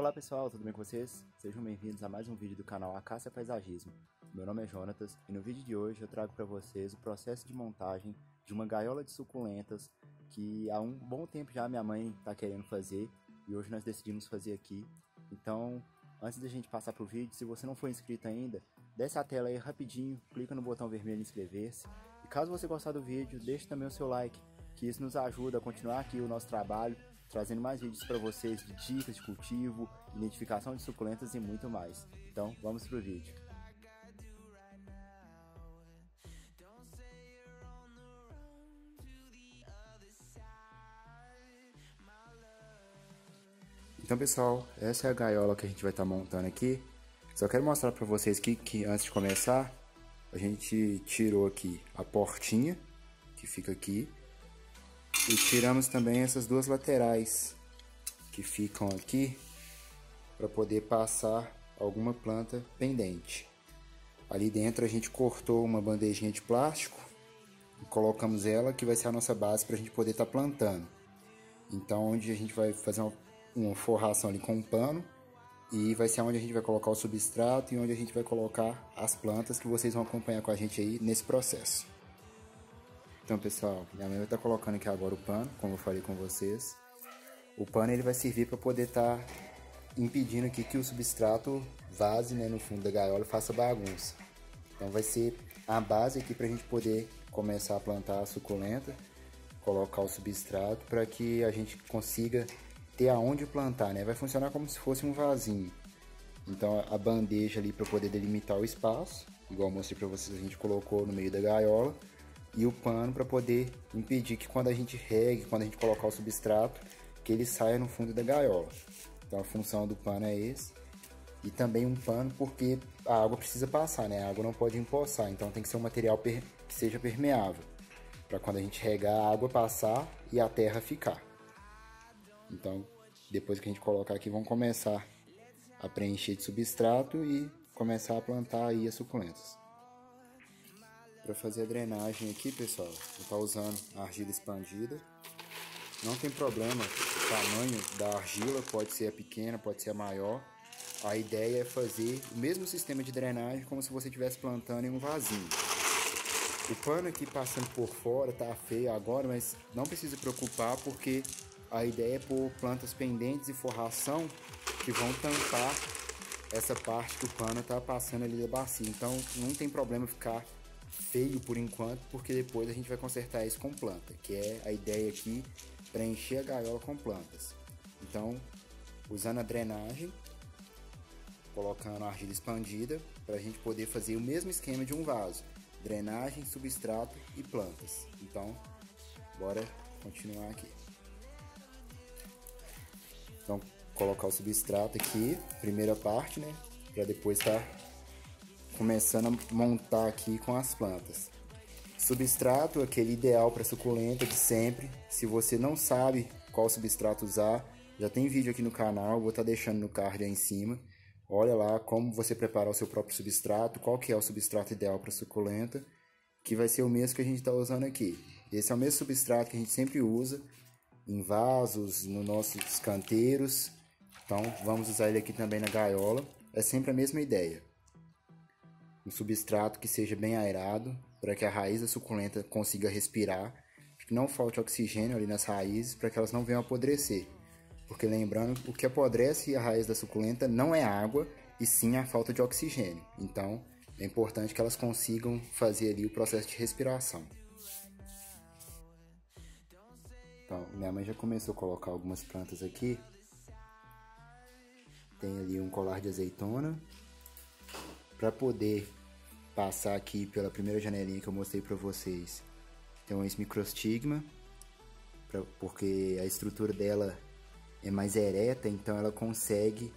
Olá pessoal, tudo bem com vocês? Sejam bem-vindos a mais um vídeo do canal Acácia Paisagismo. Meu nome é Jonatas e no vídeo de hoje eu trago para vocês o processo de montagem de uma gaiola de suculentas que há um bom tempo já minha mãe está querendo fazer e hoje nós decidimos fazer aqui. Então, antes da gente passar para o vídeo, se você não for inscrito ainda, desce a tela aí rapidinho, clica no botão vermelho em inscrever-se. E caso você gostar do vídeo, deixe também o seu like, que isso nos ajuda a continuar aqui o nosso trabalho, trazendo mais vídeos para vocês de dicas de cultivo, identificação de suculentas e muito mais. Então, vamos pro vídeo. Então pessoal, essa é a gaiola que a gente vai estar montando aqui. Só quero mostrar para vocês que antes de começar, a gente tirou aqui a portinha, que fica aqui. E tiramos também essas duas laterais, que ficam aqui, para poder passar alguma planta pendente. Ali dentro a gente cortou uma bandejinha de plástico e colocamos ela, que vai ser a nossa base para a gente poder estar plantando. Então, onde a gente vai fazer uma forração ali com um pano, e vai ser onde a gente vai colocar o substrato e onde a gente vai colocar as plantas, que vocês vão acompanhar com a gente aí nesse processo. Então pessoal, minha mãe vai estar colocando aqui agora o pano, como eu falei com vocês. O pano ele vai servir para poder estar impedindo aqui que o substrato vaze, né, no fundo da gaiola e faça bagunça. Então vai ser a base aqui para a gente poder começar a plantar a suculenta, colocar o substrato para que a gente consiga ter aonde plantar, né? Vai funcionar como se fosse um vasinho. Então a bandeja ali para poder delimitar o espaço, igual eu mostrei para vocês, a gente colocou no meio da gaiola, e o pano para poder impedir que quando a gente regue, quando a gente colocar o substrato, que ele saia no fundo da gaiola. Então a função do pano é esse. E também um pano porque a água precisa passar, né? A água não pode empoçar, então tem que ser um material que seja permeável, para quando a gente regar a água passar e a terra ficar. Então, depois que a gente colocar aqui, vamos começar a preencher de substrato e começar a plantar aí as suculentas. Para fazer a drenagem aqui, pessoal, eu estou usando a argila expandida. Não tem problema, o tamanho da argila pode ser a pequena, pode ser a maior. A ideia é fazer o mesmo sistema de drenagem como se você estivesse plantando em um vasinho. O pano aqui passando por fora tá feio agora, mas não precisa preocupar porque a ideia é pôr plantas pendentes e forração que vão tampar essa parte que o pano tá passando ali da bacia. Então não tem problema ficar feio por enquanto, porque depois a gente vai consertar isso com planta, que é a ideia aqui, para encher a gaiola com plantas. Então, usando a drenagem, colocando a argila expandida, para a gente poder fazer o mesmo esquema de um vaso: drenagem, substrato e plantas. Então, bora continuar aqui. Então, colocar o substrato aqui, primeira parte, né, para depois estar começando a montar aqui com as plantas. Substrato, aquele ideal para suculenta de sempre. Se você não sabe qual substrato usar, já tem vídeo aqui no canal, vou estar deixando no card aí em cima. Olha lá como você preparar o seu próprio substrato, qual que é o substrato ideal para suculenta, que vai ser o mesmo que a gente está usando aqui. Esse é o mesmo substrato que a gente sempre usa em vasos, nos nossos canteiros. Então vamos usar ele aqui também na gaiola. É sempre a mesma ideia. Um substrato que seja bem aerado, para que a raiz da suculenta consiga respirar, que não falte oxigênio ali nas raízes, para que elas não venham apodrecer. Porque lembrando, o que apodrece a raiz da suculenta não é água, e sim a falta de oxigênio. Então é importante que elas consigam fazer ali o processo de respiração. Então, minha mãe já começou a colocar algumas plantas aqui. Tem ali um colar de azeitona. Para poder passar aqui pela primeira janelinha que eu mostrei para vocês, tem esse microstigma, porque a estrutura dela é mais ereta, então ela consegue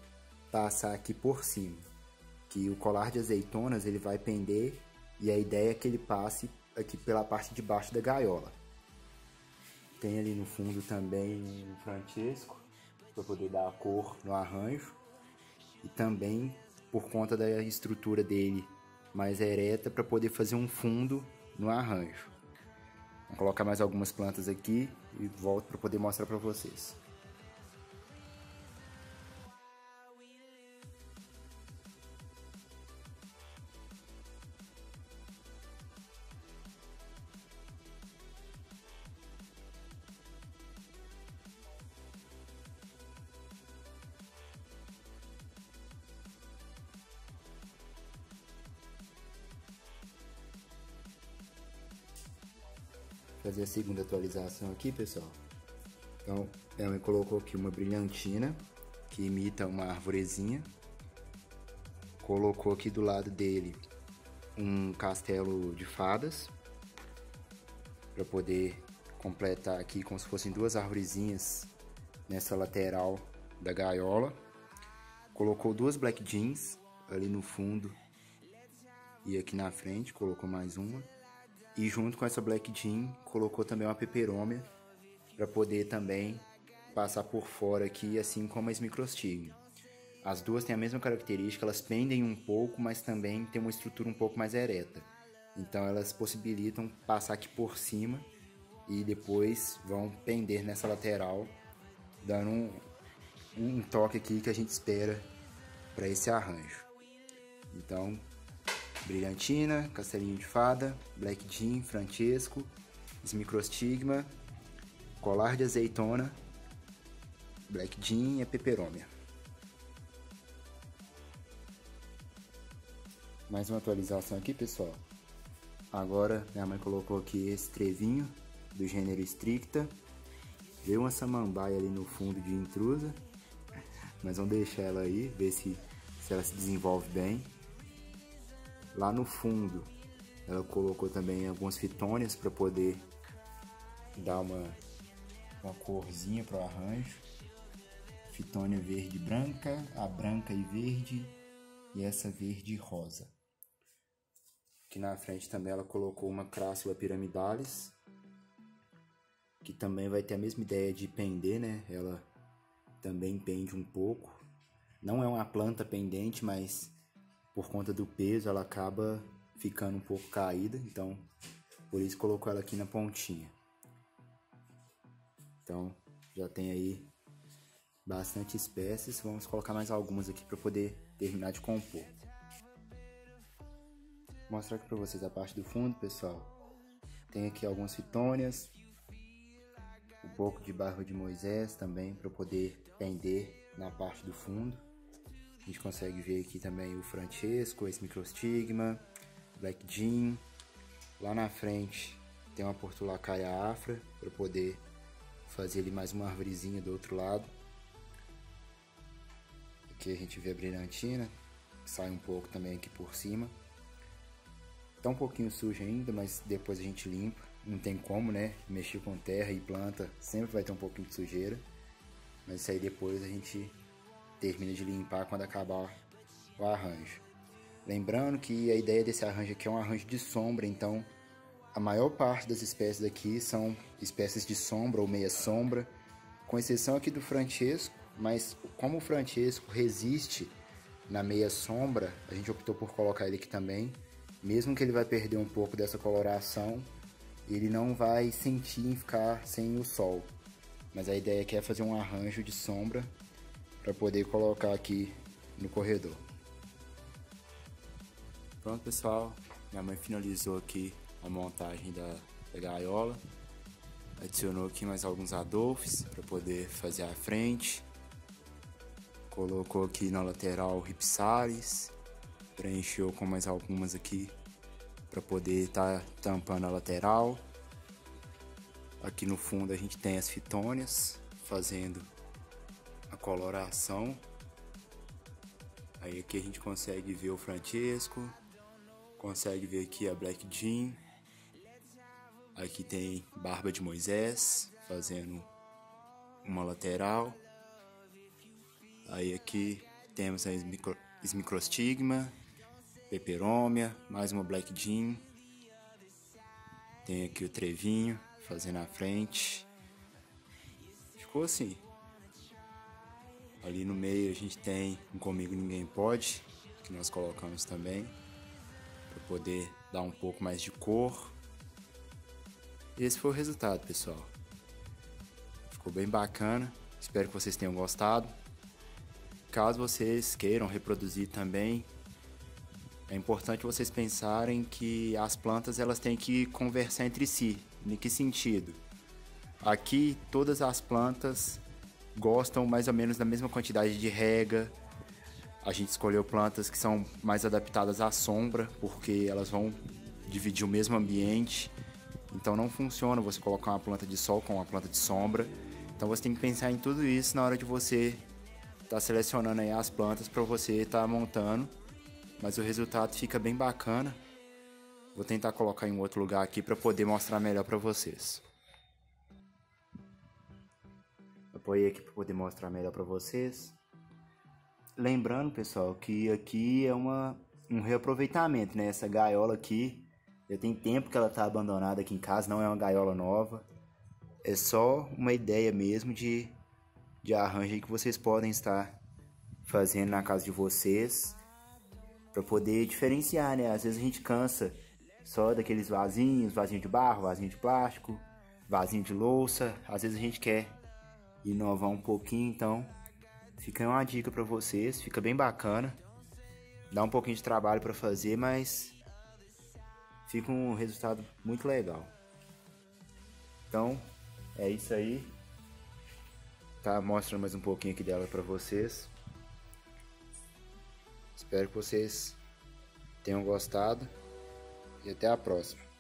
passar aqui por cima. Que o colar de azeitonas ele vai pender e a ideia é que ele passe aqui pela parte de baixo da gaiola. Tem ali no fundo também o Francesco, para poder dar a cor no arranjo, e também por conta da estrutura dele mais ereta, para poder fazer um fundo no arranjo. Vou colocar mais algumas plantas aqui e volto para poder mostrar para vocês. fazer a segunda atualização aqui, pessoal. Então, ela colocou aqui uma brilhantina, que imita uma arvorezinha. Colocou aqui do lado dele um castelo de fadas, para poder completar aqui como se fossem duas arvorezinhas nessa lateral da gaiola. Colocou duas Black Jeans ali no fundo e aqui na frente, colocou mais uma. E junto com essa Black Jean, colocou também uma peperômia para poder também passar por fora aqui, assim como as microstigma. As duas têm a mesma característica, elas pendem um pouco, mas também tem uma estrutura um pouco mais ereta. Então elas possibilitam passar aqui por cima e depois vão pender nessa lateral, dando um toque aqui que a gente espera para esse arranjo. Então, brilhantina, castelinho de fada, Black Jean, Francesco, microstigma, colar de azeitona, Black Jean e a peperômia. Mais uma atualização aqui, pessoal. Agora minha mãe colocou aqui esse trevinho do gênero Stricta. Veio uma samambaia ali no fundo de intrusa, mas vamos deixar ela aí, ver se ela se desenvolve bem. Lá no fundo ela colocou também algumas fitônias para poder dar uma corzinha para o arranjo. Fitônia verde e branca, a branca e verde e essa verde e rosa. Aqui na frente também ela colocou uma crassula piramidalis, que também vai ter a mesma ideia de pender, né? Ela também pende um pouco. Não é uma planta pendente, mas por conta do peso ela acaba ficando um pouco caída, então por isso colocou ela aqui na pontinha. Então já tem aí bastante espécies, vamos colocar mais algumas aqui para poder terminar de compor. Vou mostrar aqui para vocês a parte do fundo, pessoal. Tem aqui algumas fitônias, um pouco de barba de Moisés também para poder pender na parte do fundo. A gente consegue ver aqui também o Francesco, esse microstigma, Black Jean. Lá na frente tem uma portulacaia afra para poder fazer ali mais uma arvorezinha do outro lado. Aqui a gente vê a brilhantina, sai um pouco também aqui por cima. Tá um pouquinho sujo ainda, mas depois a gente limpa. Não tem como, né? Mexer com terra e planta sempre vai ter um pouquinho de sujeira. Mas isso aí depois a gente termina de limpar quando acabar o arranjo. Lembrando que a ideia desse arranjo aqui é um arranjo de sombra, então a maior parte das espécies aqui são espécies de sombra ou meia sombra, com exceção aqui do Francesco, mas como o Francesco resiste na meia sombra, a gente optou por colocar ele aqui também. Mesmo que ele vai perder um pouco dessa coloração, ele não vai sentir em ficar sem o sol. Mas a ideia aqui é fazer um arranjo de sombra para poder colocar aqui no corredor. Pronto, pessoal, minha mãe finalizou aqui a montagem da gaiola. Adicionou aqui mais alguns Adolfs para poder fazer a frente. Colocou aqui na lateral Ripsalis. Preencheu com mais algumas aqui para poder estar tampando a lateral. Aqui no fundo a gente tem as fitônias fazendo a coloração. Aí aqui a gente consegue ver o Francesco, consegue ver aqui a Black Jean. Aqui tem barba de Moisés fazendo uma lateral. Aí aqui temos as microstigma, peperômia, mais uma Black Jean. Tem aqui o trevinho fazendo a frente. Ficou assim. Ali no meio a gente tem um Comigo Ninguém Pode, que nós colocamos também, para poder dar um pouco mais de cor. Esse foi o resultado, pessoal. Ficou bem bacana, espero que vocês tenham gostado. Caso vocês queiram reproduzir também, é importante vocês pensarem que as plantas elas têm que conversar entre si. Em que sentido? Aqui todas as plantas gostam mais ou menos da mesma quantidade de rega. A gente escolheu plantas que são mais adaptadas à sombra, porque elas vão dividir o mesmo ambiente. Então não funciona você colocar uma planta de sol com uma planta de sombra. Então você tem que pensar em tudo isso na hora de você estar selecionando aí as plantas para você estar montando. Mas o resultado fica bem bacana. Vou tentar colocar em um outro lugar aqui para poder mostrar melhor para vocês. Apoiei aqui para poder mostrar melhor para vocês. Lembrando, pessoal, que aqui é um reaproveitamento, né? Essa gaiola aqui, já tem tempo que ela está abandonada aqui em casa, não é uma gaiola nova. É só uma ideia mesmo de arranjo aí que vocês podem estar fazendo na casa de vocês, para poder diferenciar, né? Às vezes a gente cansa só daqueles vasinhos, vasinho de barro, vasinho de plástico, vasinho de louça. Às vezes a gente quer inovar um pouquinho, então fica uma dica para vocês, fica bem bacana. Dá um pouquinho de trabalho para fazer, mas fica um resultado muito legal. Então, é isso aí. Tá mostrando mais um pouquinho aqui dela para vocês. Espero que vocês tenham gostado e até a próxima.